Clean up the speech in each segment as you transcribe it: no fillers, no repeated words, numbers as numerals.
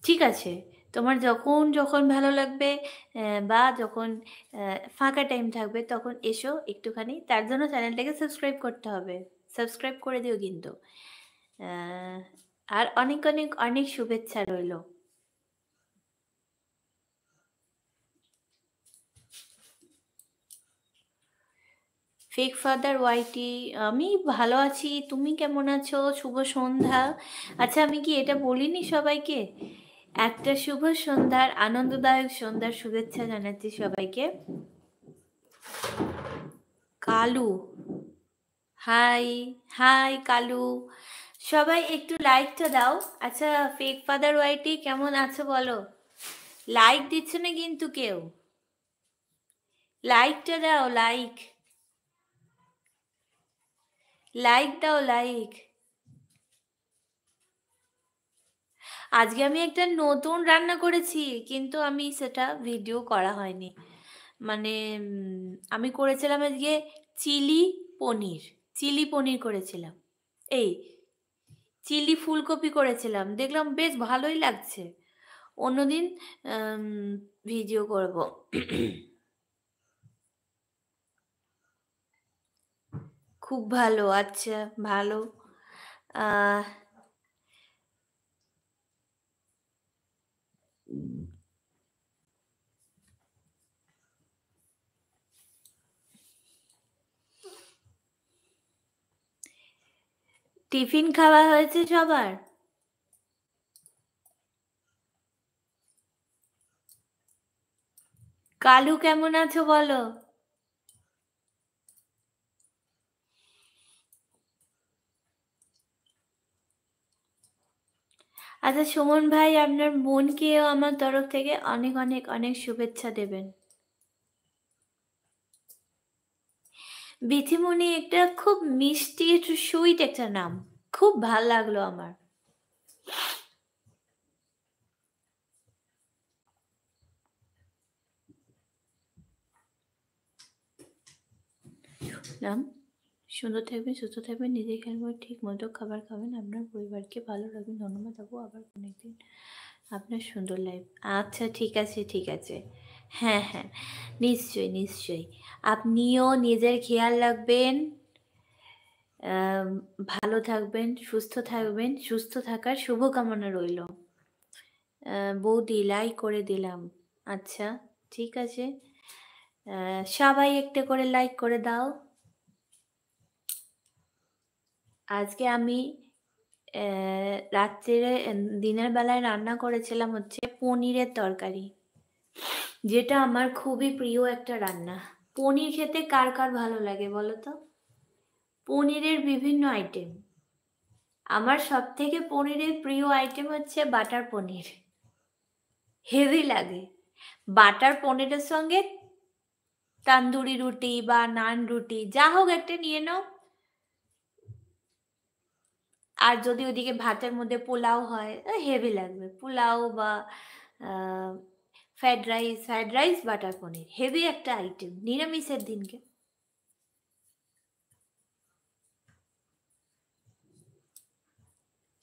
ঠিক আছে। তোমার যখন ভালো লাগবে বা যখন ফাঁকা টাইম থাকবে তখন এসো একটুখানি। তার জন্য চ্যানেলটাকে সাবস্ক্রাইব করতে হবে। সাবস্ক্রাইব করে দিও কিন্তু। আ আর অনেক শুভেচ্ছা রইলো। ফেক ফাদার ওয়াইটি, আমি ভালো আছি। তুমি কেমন আছো? শুভ সন্ধ্যা। আচ্ছা, আমি কি এটা বলিনি সবাইকে? একটা শুভ সন্ধ্যার, আনন্দদায়ক সন্ধ্যার শুভেচ্ছা জানাচ্ছি সবাইকে। Kalu, hi, hi Kalu. সবাই একটু লাইকটা দাও। আচ্ছা, ফেক ফাদার ওয়াইটি কেমন আছো বলো? লাইক দিচ্ছে না কিন্তু কেউ। লাইকটা দাও, লাইক। লাইক দাও, লাইক। আজকে আমি একটা নতুন রান্না করেছি, কিন্তু আমি সেটা ভিডিও করা হয়নি। মানে আমি করেছিলাম আজকে চিলি পনির। চিলি পনির করেছিলাম। এই চিলি ফুলকপি করেছিলাম, দেখলাম বেশ ভালোই লাগছে। অন্যদিন ভিডিও করব। খুব ভালো, আচ্ছা ভালো। আহ, টিফিন খাওয়া হয়েছে সবার? কালু কেমন আছো বলো? আচ্ছা সুমন ভাই, আপনার বোনকেও আমার তরফ থেকে অনেক অনেক অনেক শুভেচ্ছা দেবেন। বিথিমণি একটা খুব মিষ্টি, একটু সুইট একটা নাম। খুব ভাল লাগলো আমার। নাম সুন্দর থাকবেন, সুস্থ থাকবেন, নিজে খেয়াল করে ঠিক মতো খাবার খাবেন, আপনার পরিবারকে ভালো রাখবেন। ধন্যবাদ আপু, আবার কোনো একদিন আপনার সুন্দর লাইফ। আচ্ছা ঠিক আছে, ঠিক আছে। হ্যাঁ হ্যাঁ, নিশ্চয়ই নিশ্চয়ই। আপনিও নিজের খেয়াল রাখবেন, ভালো থাকবেন, সুস্থ থাকবেন। সুস্থ থাকার শুভকামনা রইল। বৌদি লাইক করে দিলাম। আচ্ছা ঠিক আছে। সবাই একটা করে লাইক করে দাও। আজকে আমি রাত্রিরে দিনের বেলায় রান্না করেছিলাম হচ্ছে পনিরের তরকারি, যেটা আমার খুবই প্রিয় একটা রান্না। পনির খেতে কার কার ভালো লাগে বলো তো? পনিরের বিভিন্ন আইটেম। আমার সব থেকে পনিরের প্রিয় আইটেম হচ্ছে বাটার পনির। হেভি লাগে। বাটার পনিরের সঙ্গে তান্দুরি রুটি বা নান রুটি যা হোক একটা নিয়ে নাও। আর যদি ওদিকে ভাতের মধ্যে পোলাও হয়, হেভি লাগবে। পোলাও বা ফ্রাইড রাইস বাটার পনির হেভি একটা আইটেম নিরামিষের দিনকে।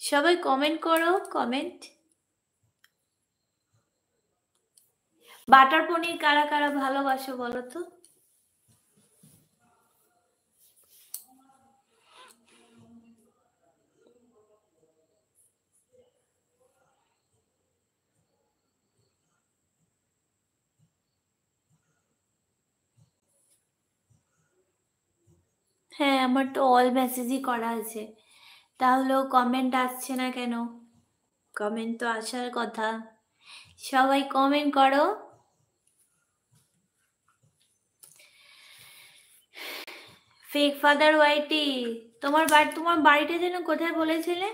সবাই কমেন্ট করো, কমেন্ট। বাটার পনির কারা কারা ভালোবাসো বলো তো? হ্যাঁ, আমার তো অল মেসেজই করা আছে, তাহলেও কমেন্ট আসছে না কেন? কমেন্ট তো আসার কথা। সবাই কমেন্ট করো। ফেক ফাদার ওয়াইটি, তোমার বাড়িটা যেন কোথায় বলেছিলে?